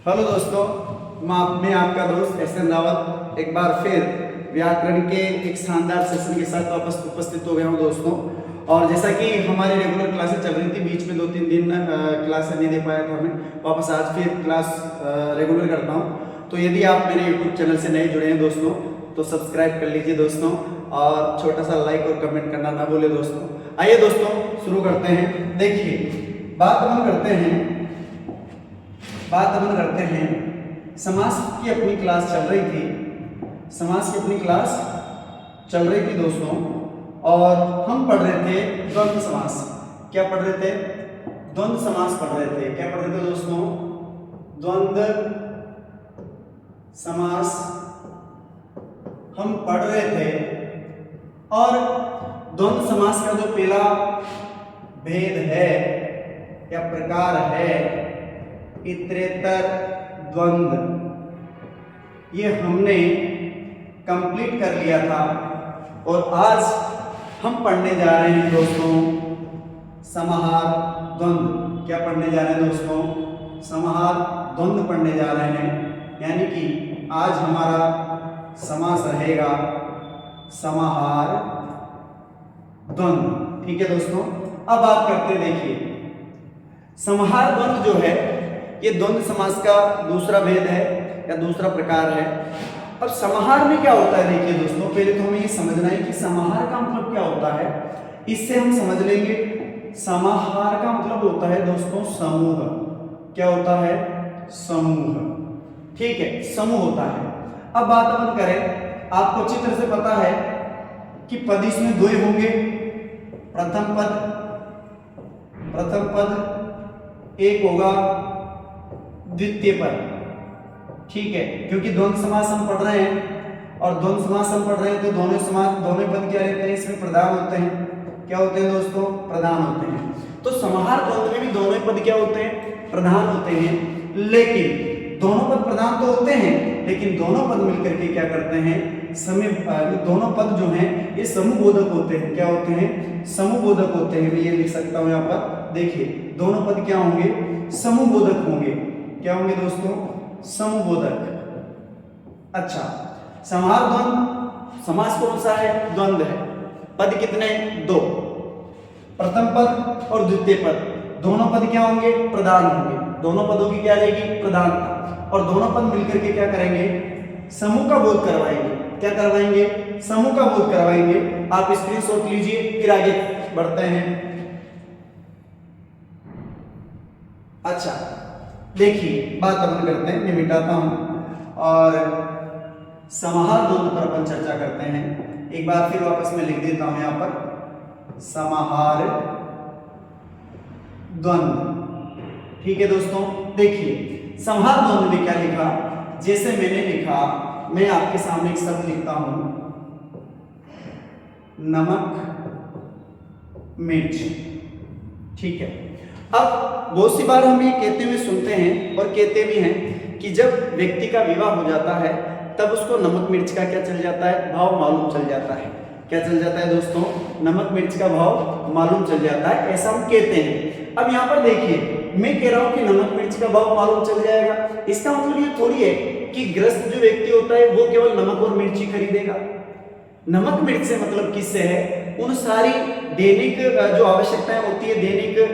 Hello दोस्तों, मैं आपका दोस्त एस.एन. रावत एक बार फिर व्याकरण के एक शानदार सेशन के साथ वापस उपस्थित हो गया हूँ दोस्तों। और जैसा कि हमारी रेगुलर क्लासेस चल रही थी, बीच में 2-3 दिन क्लासेस नहीं दे पाया था हमें, वापस आज फिर क्लास रेगुलर करता हूँ। तो यदि आप मेरे यूट्यूब चैनल से नए जुड़े हैं दोस्तों तो सब्सक्राइब कर लीजिए दोस्तों, और छोटा सा लाइक और कमेंट करना ना भूले दोस्तों। आइए दोस्तों शुरू करते हैं। देखिए बात अपन करते हैं समास की अपनी क्लास चल रही थी। समास की अपनी क्लास चल रही थी दोस्तों, और हम पढ़ रहे थे द्वंद्व समास। क्या पढ़ रहे थे? द्वंद्व समास पढ़ रहे थे। क्या पढ़ रहे थे दोस्तों? द्वंद्व समास हम पढ़ रहे थे। और द्वंद्व समास का जो पहला भेद है या प्रकार है इतरेतर द्वंद्व, ये हमने कंप्लीट कर लिया था। और आज हम पढ़ने जा रहे हैं दोस्तों समाहार द्वंद्व। क्या पढ़ने जा रहे हैं दोस्तों? समाहार द्वंद्व पढ़ने जा रहे हैं। यानी कि आज हमारा समास रहेगा समाहार द्वंद्व। ठीक है दोस्तों, अब बात करते हैं। देखिए समाहार द्वंद्व जो है ये द्वंद्व समास का दूसरा भेद है या दूसरा प्रकार है। अब समाहार में क्या होता है? देखिए दोस्तों, पहले तो हमें ये समझना है कि समाहार का मतलब क्या होता है। इससे हम समझ लेंगे। समाहार का मतलब होता है दोस्तों समूह। क्या होता है? समूह। ठीक है, समूह होता है। अब बात अपन करें, आपको चित्र से पता है कि पद इसमें दो ही होंगे। प्रथम पद एक होगा, द्वितीय पद। ठीक है, क्योंकि द्वंद्व समास हम पढ़ रहे हैं, और द्वंद्व समास हम पढ़ रहे हैं तो दोनों पद क्या रहते हैं? इसमें प्रधान होते हैं। क्या होते हैं दोस्तों? प्रधान होते हैं। तो समाहार द्वंद्व में भी दोनों पद क्या होते हैं? प्रधान होते हैं। लेकिन दोनों पद प्रधान तो होते हैं, लेकिन दोनों पद मिलकर के क्या करते हैं? दोनों पद जो हैं ये समूह बोधक होते हैं। क्या होते हैं? समूह बोधक होते हैं। मैं ये लिख सकता हूं यहां पर। देखिए दोनों पद क्या होंगे? समूह बोधक होंगे। क्या होंगे दोस्तों? समूह बोधक। अच्छा, समाहार द्वंद्व समास कौन सा है? द्वंद्व है। पद कितने? दो। प्रथम पद और द्वितीय पद, दोनों पद क्या होंगे? प्रधान होंगे। दोनों पदों की क्या रहेगी? प्रधानता। और दोनों पद मिलकर के क्या करेंगे? समूह का बोध करवाएंगे। क्या करवाएंगे? समूह का बोध करवाएंगे। आप स्क्रीनशॉट लीजिए, फिर आगे बढ़ते हैं। अच्छा देखिए, बात अपन करते हैं। मैं मिटाता हूं और समाहार द्वंद्व पर अपन चर्चा करते हैं। एक बार फिर वापस मैं लिख देता हूं यहां पर समाहार द्वंद्व। ठीक है दोस्तों, देखिए समाहार द्वंद्व में क्या लिखा? जैसे मैंने लिखा, मैं आपके सामने एक शब्द लिखता हूं, नमक मिर्च। ठीक है, अब बहुत सी बार हम ये कहते हुए सुनते हैं और कहते भी हैं कि जब व्यक्ति का विवाह हो जाता है तब उसको नमक मिर्च का क्या चल जाता है? भाव मालूम चल जाता है। क्या चल जाता है दोस्तों? नमक मिर्च का भाव मालूम चल जाता है, ऐसा हम कहते हैं। अब यहाँ पर देखिए, मैं कह रहा हूं कि नमक मिर्च का भाव मालूम चल जाएगा। इसका मतलब ये थोड़ी है कि ग्रस्त जो व्यक्ति होता है वो केवल नमक और मिर्च ही खरीदेगा। नमक मिर्च से मतलब किससे है? उन सारी दैनिक जो आवश्यकताएं होती है, दैनिक जो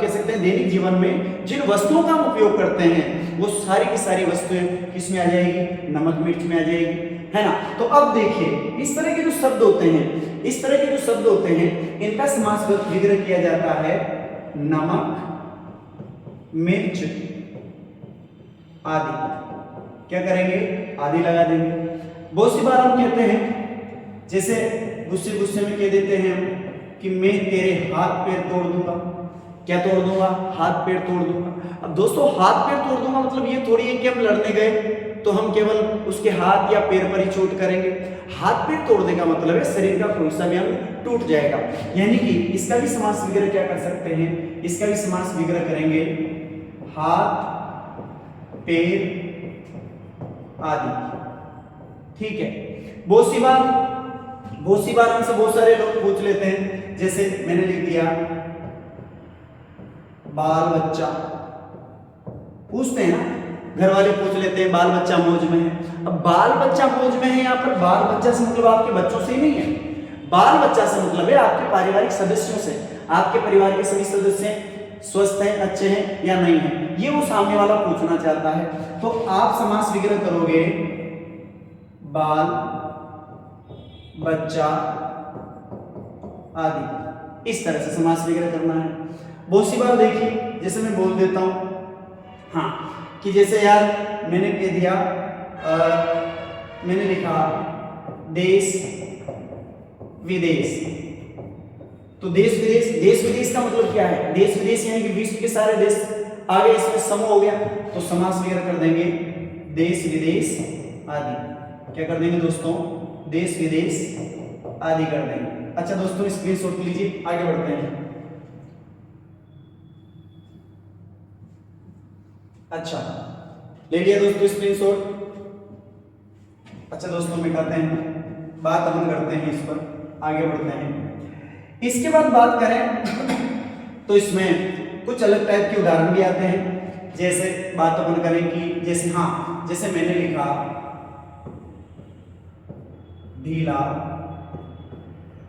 कह सकते हैं दैनिक जीवन में जिन वस्तुओं का हम उपयोग करते हैं, वो सारी की सारी वस्तुएं किस में आ जाएगी? नमक मिर्च में आ जाएगी, है ना। तो अब देखिए, इस तरह के जो शब्द होते हैं इनका समास विग्रह किया जाता है नमक मिर्च आदि। क्या करेंगे? आदि लगा देंगे। बहुत सी बार हम कहते हैं, जैसे गुस्से में कह देते हैं कि मैं तेरे हाथ पैर तोड़ दूंगा। क्या तोड़ दूंगा? हाथ पैर तोड़ दूंगा। अब दोस्तों हाथ पैर तोड़ दूंगा मतलब ये थोड़ी है कि हम लड़ने गए तो हम केवल उसके हाथ या पैर पर ही चोट करेंगे। हाथ पैर तोड़ने का मतलब है शरीर का कोई सा भी अंग टूट जाएगा। यानी कि इसका भी समास विग्रह क्या कर सकते हैं? इसका भी समास विग्रह करेंगे हाथ पैर आदि। ठीक है, बहुत सी बार हमसे बहुत सारे लोग पूछ लेते हैं, जैसे मैंने लिख दिया बाल बच्चा। पूछते हैं ना, घर वाले पूछ लेते हैं बाल बच्चा मौज में है। अब बाल बच्चा मौज में है, यहाँ पर बाल बच्चा से मतलब आपके बच्चों से ही नहीं है, बाल बच्चा से मतलब है आपके पारिवारिक सदस्यों से। आपके परिवार के सभी सदस्य स्वस्थ हैं, अच्छे हैं या नहीं है, ये वो सामने वाला पूछना चाहता है। तो आप समास विग्रह करोगे बाल बच्चा आदि, इस तरह से समास विग्रह करना है। बहुत सी बार देखिए, जैसे मैं बोल देता हूं हाँ, कि जैसे यार मैंने कह दिया मैंने लिखा देश विदेश, तो देश विदेश का मतलब क्या है, देश विदेश यानी कि विश्व के सारे देश आ गए, इसमें समूह हो गया, तो समास वगैरह कर देंगे देश विदेश आदि। क्या कर देंगे दोस्तों, देश विदेश आदि कर देंगे। अच्छा दोस्तों स्क्रीनशॉट लीजिए, आगे बढ़ते हैं। अच्छा ले लिया दोस्तों स्क्रीनशॉट। अच्छा दोस्तों मिटाते हैं, बात अपन करते हैं इस पर, आगे बढ़ते हैं। इसके बाद बात करें तो इसमें कुछ अलग टाइप के उदाहरण भी आते हैं। जैसे बात अपन करें कि जैसे हाँ, जैसे मैंने लिखा ढीला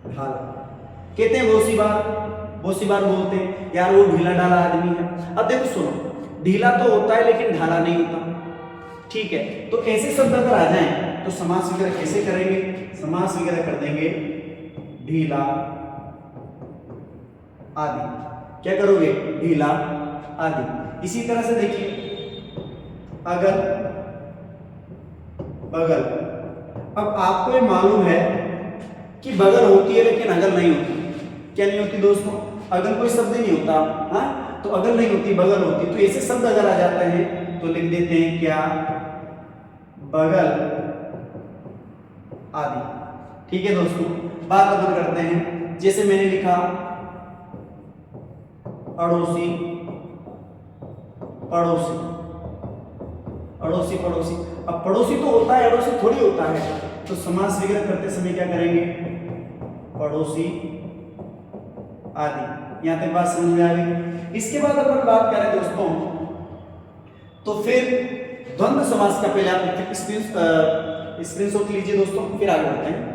ढाला, कहते हैं बहुत सी बार बोलते हैं यार वो ढीला ढाला आदमी है। अब देखो सुनो, ढीला तो होता है लेकिन ढाला नहीं होता, ठीक है। तो ऐसे शब्द अगर आ जाएं तो समास वगैरह कैसे करेंगे, समास वगैरह कर देंगे ढीला आदि। क्या करोगे, ढीला आदि। इसी तरह से देखिए अगर बगल, अब आपको ये मालूम है कि बगल होती है लेकिन अगल नहीं होती। क्या नहीं होती दोस्तों, अगल कोई शब्द नहीं होता, हाँ, तो अगल नहीं होती बगल होती। तो ऐसे शब्द अगर आ जाते हैं तो लिख देते हैं क्या, बगल आदि, ठीक है दोस्तों। बात अपन करते हैं, जैसे मैंने लिखा अड़ोसी पड़ोसी, अड़ोसी पड़ोसी। अब पड़ोसी तो होता है, अड़ोसी थोड़ी होता है, तो समास वगैरह करते समय क्या करेंगे, पड़ोसी आदि। यहां तक बात समझ में आ गई। इसके बाद अपन बात करें दोस्तों तो फिर द्वंद्व समास का पहले आप स्क्रीनशॉट लीजिए दोस्तों, फिर आगे बढ़ते हैं।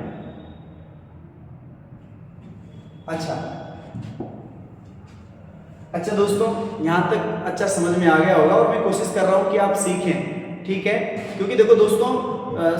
अच्छा दोस्तों यहां तक अच्छा समझ में आ गया होगा, और मैं कोशिश कर रहा हूं कि आप सीखें, ठीक है। क्योंकि देखो दोस्तों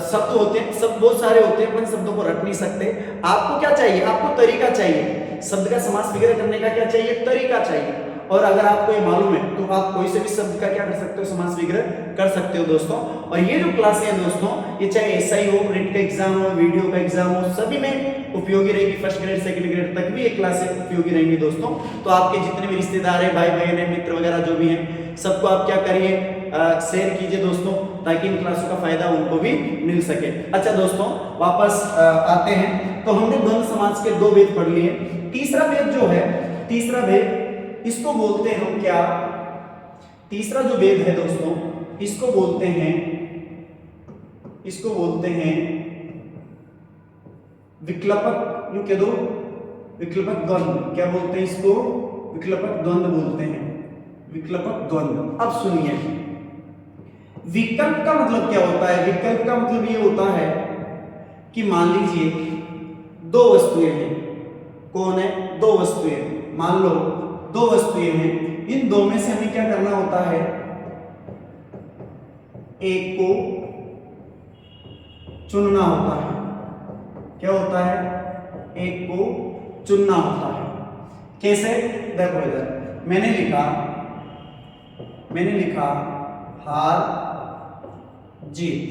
शब्द होते हैं, शब्द बहुत सारे होते हैं, अपन शब्दों को रख नहीं सकते। आपको क्या चाहिए, आपको तरीका चाहिए, शब्द का समास वगैरह करने का क्या चाहिए, तरीका चाहिए। और अगर आपको ये मालूम है तो आप कोई से भी शब्द का क्या कर सकते हो, समास वगैरह कर सकते हो दोस्तों। और ये जो क्लासें हैं दोस्तों, ये चाहे एसआई हो, रिट का एग्जाम हो, वीडियो का एग्जाम हो, सभी में उपयोगी रहेगी। फर्स्ट ग्रेड सेकंड ग्रेड तक भी ये क्लासें उपयोगी रहेंगी दोस्तों। तो आपके जितने भी रिश्तेदार हैं, भाई बहन है, मित्र वगैरह जो भी हैं, सबको आप क्या करिए, शेयर कीजिए दोस्तों, ताकि इन क्लासों का फायदा उनको भी मिल सके। अच्छा दोस्तों वापस आते हैं। तो हमने द्वंद्व समास के दो भेद पढ़ लिए। तीसरा भेद जो है, तीसरा भेद इसको बोलते हैं हम क्या, तीसरा जो भेद है दोस्तों इसको बोलते हैं विकल्पक, यूं कह दो विकल्पक द्वंद्व। क्या बोलते हैं इसको, विकल्पक द्वंद्व बोलते हैं, विकल्पक द्वंद्व। अब सुनिए, विकल्प का मतलब क्या होता है, विकल्प का मतलब ये होता है कि मान लीजिए दो वस्तुएं हैं, कौन है, दो वस्तुएं, मान लो दो वस्तुएं हैं, इन दो में से हमें क्या करना होता है, एक को चुनना होता है। क्या होता है, एक को चुनना होता है। कैसे, देखो इधर मैंने लिखा हार जीत,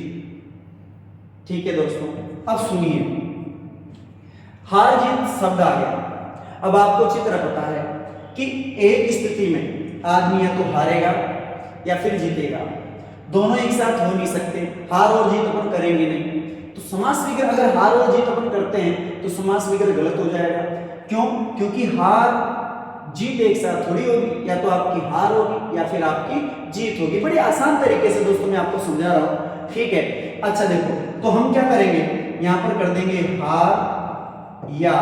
ठीक है दोस्तों। अब सुनिए, हार जीत शब्द आ गया। अब आपको चित्र पता है कि एक स्थिति में आदमी या तो हारेगा या फिर जीतेगा, दोनों एक साथ हो नहीं सकते। हार और जीत अपन करेंगे नहीं, तो समास विग्रह अगर हार और जीत अपन करते हैं तो समास विग्रह गलत हो जाएगा। क्यों, क्योंकि हार जीत एक साथ थोड़ी होगी, या तो आपकी हार होगी या फिर आपकी जीत होगी। बड़ी आसान तरीके से दोस्तों मैं आपको समझा रहा हूं, ठीक है। अच्छा देखो, तो हम क्या करेंगे, यहां पर कर देंगे हार या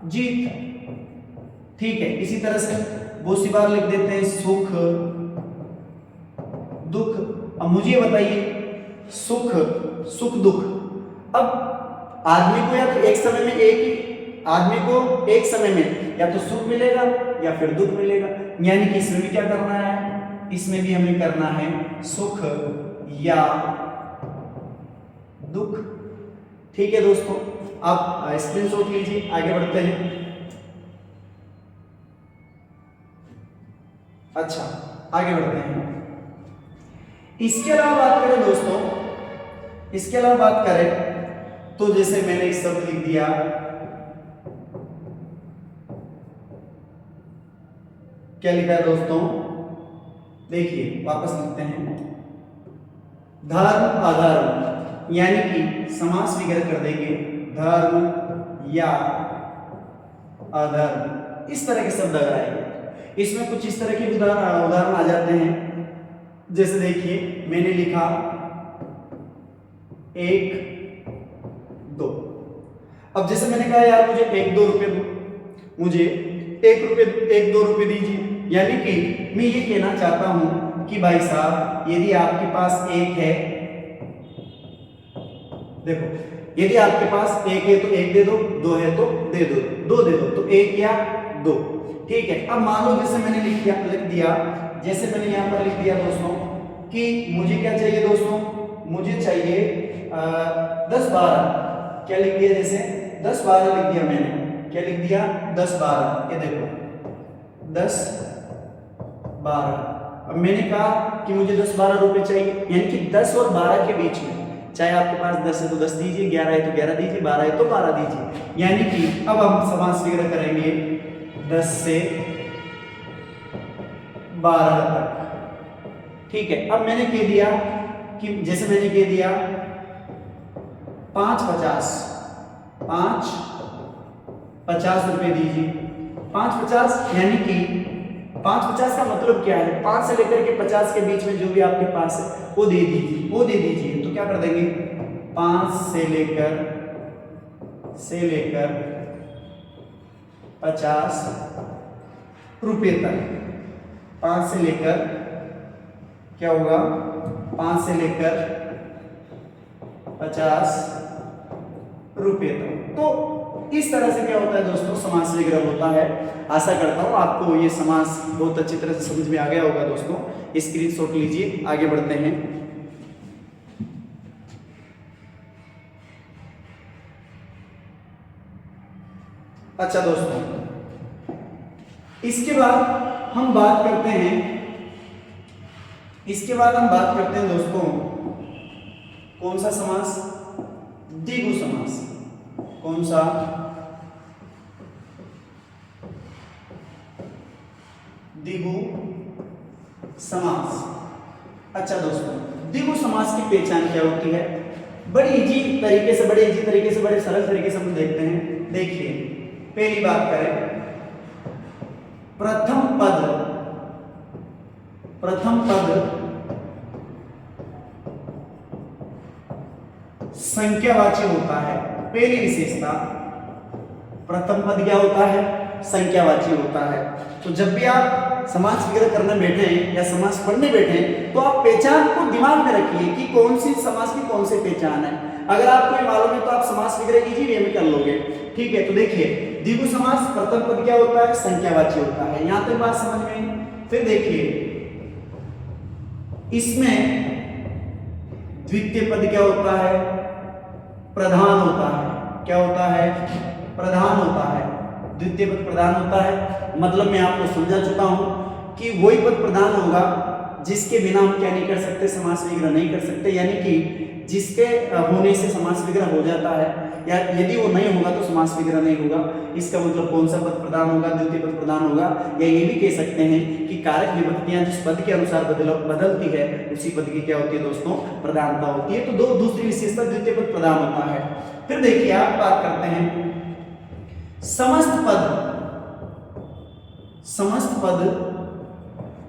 जीत, ठीक है। इसी तरह से बहुत सी बार लिख देते हैं सुख अब मुझे ये बताइए सुख सुख दुख। अब आदमी को या तो एक समय में आदमी को एक समय में या तो सुख मिलेगा या फिर दुख मिलेगा, यानी कि इसमें भी क्या करना है, इसमें भी हमें करना है सुख या दुख। ठीक है दोस्तों, आप स्क्रीनशॉट लीजिए, आगे बढ़ते हैं। अच्छा, आगे बढ़ते हैं। इसके अलावा बात करें दोस्तों, इसके अलावा बात करें तो जैसे मैंने एक शब्द लिख दिया, क्या लिखा है दोस्तों, देखिए वापस लिखते हैं, धर्म अधर्म, यानी कि समास विग्रह कर देंगे धर्म या अधर्म, इस तरह के शब्द अगर आएंगे इसमें कुछ इस तरह के उदाहरण आ जाते हैं। जैसे देखिए मैंने लिखा 1 2। अब जैसे मैंने कहा यार मुझे 1 2 रुपए दो, मुझे 1 2 रुपए दीजिए, यानी कि मैं ये कहना चाहता हूं कि भाई साहब यदि आपके पास 1 है, देखो यदि आपके पास 1 है तो 1 दे दो, 2 है तो दे दो, 2 दे दो, तो 1 या 2। ठीक है, अब मान लो जैसे मैंने लिख दिया, जैसे मैंने यहां पर लिख दिया दोस्तों कि मुझे क्या चाहिए दोस्तों, मुझे चाहिए 10 12, क्या लिख दिया, जैसे 10 12 लिख दिया मैंने, क्या लिख दिया 10 12, ये देखो 10 12। अब मैंने कहा कि मुझे 10 12 रुपए चाहिए, यानी कि 10 और 12 के बीच में, चाहे आपके पास 10 है तो 10 दीजिए, 11 है तो 11 दीजिए, 12 है तो 12 दीजिए, यानी कि अब हम समास विग्रह करेंगे 10 से 12 तक। ठीक है, अब मैंने कह दिया कि जैसे मैंने कह दिया 5 50 रुपए दीजिए, 5 50, यानी कि 5 50 का मतलब क्या है, 5 से लेकर के 50 के बीच में जो भी आपके पास है वो दे दीजिए। तो क्या कर देंगे, 5 से लेकर 50 रुपए तक, 5 से लेकर क्या होगा, 5 से लेकर 50 रुपए तक। तो इस तरह से क्या होता है दोस्तों, समास विग्रह होता है। आशा करता हूं आपको ये समास बहुत अच्छी तरह से समझ में आ गया होगा दोस्तों। स्क्रीनशॉट लीजिए, आगे बढ़ते हैं। अच्छा दोस्तों, इसके बाद हम बात करते हैं दोस्तों कौन सा समास, द्विगु समास। कौन सा, द्विगु समास। अच्छा दोस्तों, द्विगु समास की पहचान क्या होती है, बड़ी इजी तरीके से, बड़े सरल तरीके से हम देखते हैं। देखिए पहली बात करें, प्रथम पद संख्यावाची होता है। पहली विशेषता, प्रथम पद क्या होता है, संख्यावाची होता है। तो जब भी आप समास विग्रह करने बैठे या समास पढ़ने बैठे तो आप पहचान को दिमाग में रखिए कि कौन सी समास की कौन सी पहचान है। अगर आपको ये मालूम है तो आप समास विग्रह इजी वे में कर लोगे। ठीक है, तो देखिए द्विगु समास, प्रथम पद क्या होता है, संख्यावाची होता है। यहां तक बात समझ में। फिर देखिए इसमें द्वितीय पद क्या होता है, प्रधान होता है। क्या होता है, प्रधान होता है। द्वितीय पद प्रधान होता है, मतलब मैं आपको समझा चुका हूं कि वही पद प्रधान होगा जिसके बिना हम क्या नहीं कर सकते, समास विग्रह नहीं कर सकते, यानी कि जिसके होने से समास विग्रह हो जाता है, या यदि वो नहीं होगा तो समास विग्रह नहीं होगा। इसका मतलब कौन सा पद प्रधान होगा, द्वितीय पद प्रधान होगा। या ये भी कह सकते हैं कि कारक विभक्तियां जिस पद के अनुसार बदलती है उसी पद की क्या होती है दोस्तों, प्रधानता होती है। तो दूसरी विशेषता द्वितीय पद प्रधान होता है। फिर देखिए आप बात करते हैं समस्त पद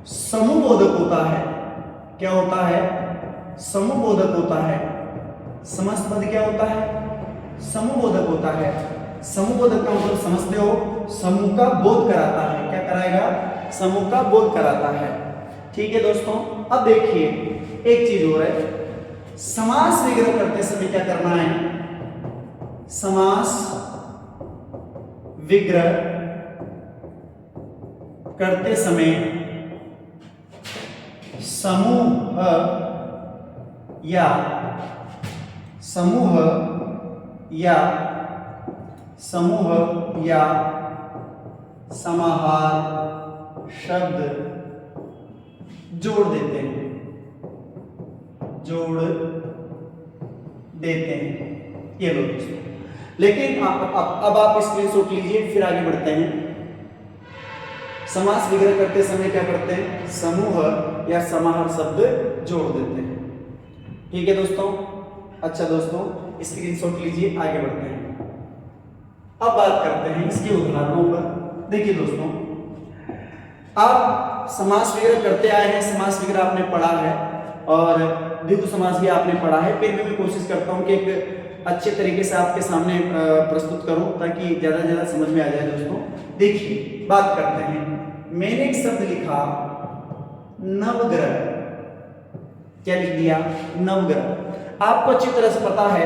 समूहबोधक होता है। क्या होता है, समूहबोधक होता है। समस्त पद क्या होता है, समूहबोधक होता है। समूहबोधक का मतलब समझते हो, समूह का बोध कराता है। क्या कराएगा, समूह का बोध कराता है। ठीक है दोस्तों, अब देखिए एक चीज हो रहा है, समास विग्रह करते समय क्या करना है, समास विग्रह करते समय समूह या समाहार शब्द जोड़ देते हैं, ये लो दोस्तों। लेकिन अब आप स्क्रीनशॉट लीजिए, फिर आगे बढ़ते हैं। समास विग्रह करते समय क्या करते हैं, समूह या समाहार शब्द जोड़ देते हैं। ठीक है दोस्तों। अच्छा दोस्तों, स्क्रीनशॉट लीजिए, आगे बढ़ते हैं। अब बात करते हैं इसके उदाहरणों पर। देखिए दोस्तों, आप समास विग्रह करते आए हैं, समास विग्रह आपने पढ़ा है और द्विगु समास भी आपने पढ़ा है। फिर भी मैं कोशिश करता हूं कि एक अच्छे तरीके से आपके सामने प्रस्तुत करूं ताकि ज्यादा से ज्यादा समझ में आ जाए दोस्तों। देखिए बात करते हैं, मैंने एक शब्द लिखा नवग्रह, क्या लिख दिया, नवग्रह। आपको अच्छी तरह से पता है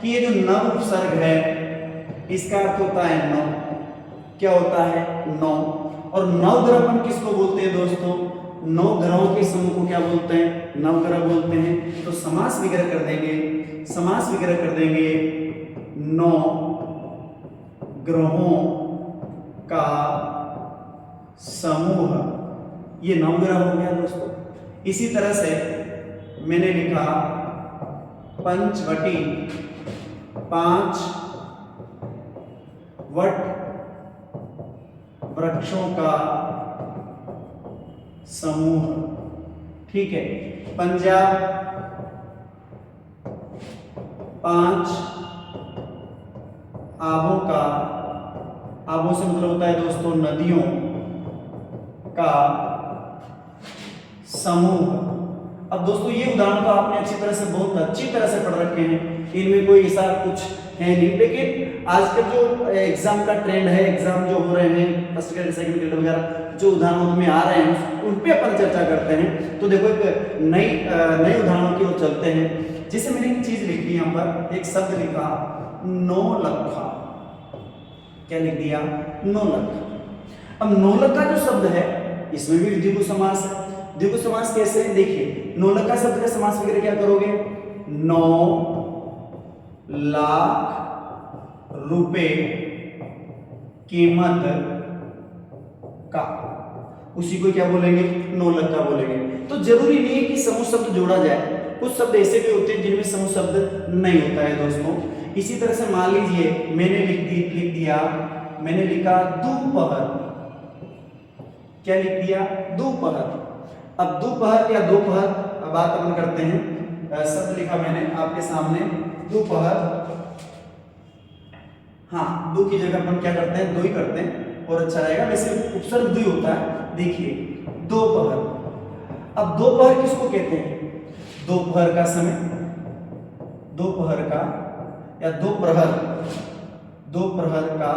कि ये जो नव उपसर्ग है इसका अर्थ होता है नौ, क्या होता है, नौ। और नवग्रह अपन किसको बोलते हैं दोस्तों, नौ ग्रहों के समूह को क्या बोलते हैं, नवग्रह बोलते हैं। तो समास विग्रह कर देंगे, समास विग्रह कर देंगे, नौ ग्रहों का समूह, ये नवग्रह हो गया दोस्तों। इसी तरह से मैंने लिखा पंचवटी, 5 वट वृक्षों का समूह, ठीक है। पंजाब, 5 आबों का, आबों से मतलब होता है दोस्तों नदियों का समूह। अब दोस्तों ये उदाहरण तो आपने अच्छी तरह से, बहुत अच्छी तरह से पढ़ रखे हैं, इनमें कोई ऐसा कुछ है नहीं। लेकिन आजकल जो एग्जाम का ट्रेंड है, एग्जाम जो हो रहे हैं फर्स्ट ग्रेड सेकंड ग्रेड वगैरह जो उदाहरणों में आ रहे हैं उन पे अपन चर्चा करते हैं। तो देखो एक नई उदाहरणों की ओर चलते हैं। जैसे मैंने एक चीज लिखी यहाँ पर, एक शब्द लिखा नौलखा, क्या लिख दिया, नौलखा। अब नौलखा जो शब्द है इसमें भी द्विगु समास है। द्विगु समास कैसे है, देखिए नौलखा शब्द का समास वगैरह क्या करोगे, 9 लाख रुपए कीमत का, उसी को क्या बोलेंगे, नौलखा बोलेंगे। तो जरूरी नहीं है कि समूह शब्द जोड़ा जाए, कुछ शब्द ऐसे भी होते हैं जिनमें समूह शब्द नहीं होता है दोस्तों। इसी तरह से मान लीजिए मैंने लिख दिया, मैंने लिखा दोपहर, क्या लिख दिया, दोपहर। अब दोपहर या दोपहर बात अपन करते हैं, शब्द लिखा मैंने आपके सामने दोपहर। हाँ, दो की जगह अपन क्या करते हैं, दो ही करते हैं और अच्छा रहेगा, वैसे उपसर्ग द्वि होता है। देखिए दोपहर। अब दोपहर किसको कहते हैं, दोपहर का समय, दोपहर का या दोपहर, दोपहर का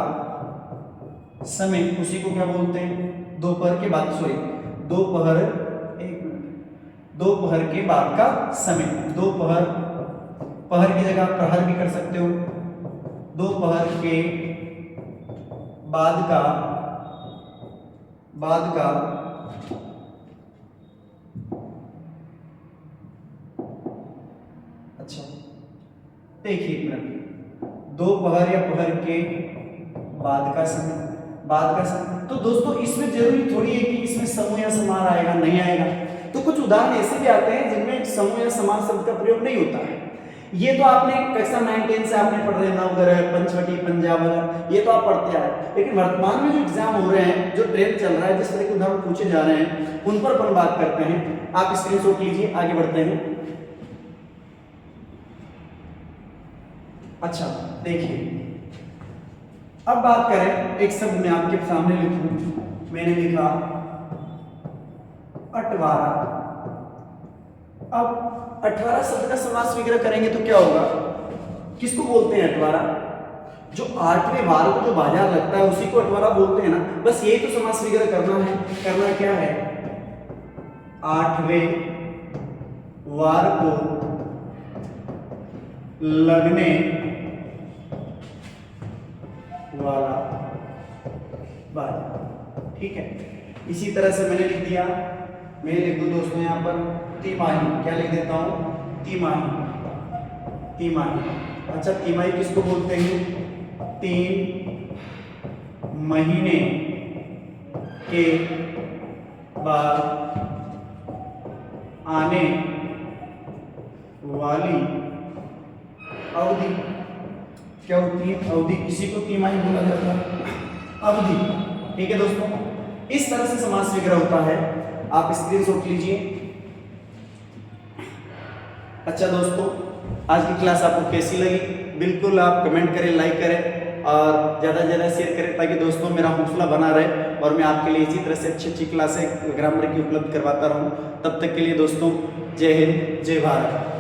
समय, उसी को क्या बोलते हैं, दोपहर के बाद, सॉरी दोपहर, एक मिनट, दोपहर के बाद का समय, दोपहर, पहर की जगह प्रहर भी कर सकते हो, दोपहर के बाद का, अच्छा देखिए एक मिनट, दोपहर या पहर के बाद का समय, बाद का समय। तो दोस्तों इसमें जरूरी थोड़ी है कि इसमें समूह या समाहार आएगा, नहीं आएगा। तो कुछ उदाहरण ऐसे भी आते हैं जिनमें समूह या समाहार शब्द का प्रयोग नहीं होता है। ये तो आपने कक्षा 9-10 से आपने पढ़ रहे हैं, नवग्रह, पंचवटी, पंजाब वगैरह, ये तो आप पढ़ते आ रहे हैं। लेकिन वर्तमान में जो एग्जाम हो रहे हैं, जो ट्रेंड चल रहा है, जिस तरह के उदाहरण पूछे जा रहे हैं, उन पर अपन बात करते हैं। आप स्क्रीनशॉट लीजिए, आगे बढ़ते हैं। अच्छा देखिए, अब बात करें, एक शब्द मैं आपके सामने लिखूं, मैंने लिखा अठवारा। अब 18 शब्द का समास विग्रह करेंगे तो क्या होगा, किसको बोलते हैं अठवारा, जो 8वें वार को जो बाजार लगता है उसी को अठवारा बोलते हैं ना। बस यही तो समास विग्रह करना है। करना क्या है, 8वें वार को लगने वाला बार। ठीक है, इसी तरह से मैंने लिख दिया। मैं लिख दूं दोस्तों यहाँ पर तिमाही। क्या लिख देता हूं? तिमाही। तिमाही। अच्छा, तिमाही किसको बोलते हैं? 3 महीने के बाद आने वाली अवधि क्या होती है? अवधि। किसी को तिमाही बोला जाता है, अवधि। ठीक है दोस्तों, इस तरह से समास विग्रह होता है। आप स्क्रीनशॉट लीजिए। अच्छा दोस्तों, आज की क्लास आपको कैसी लगी? बिल्कुल आप कमेंट करें, लाइक करें और ज़्यादा से ज़्यादा शेयर करें, ताकि दोस्तों मेरा हौसला बना रहे और मैं आपके लिए इसी तरह से अच्छी अच्छी क्लासें ग्रामर की उपलब्ध करवाता रहूं। तब तक के लिए दोस्तों, जय हिंद, जय भारत।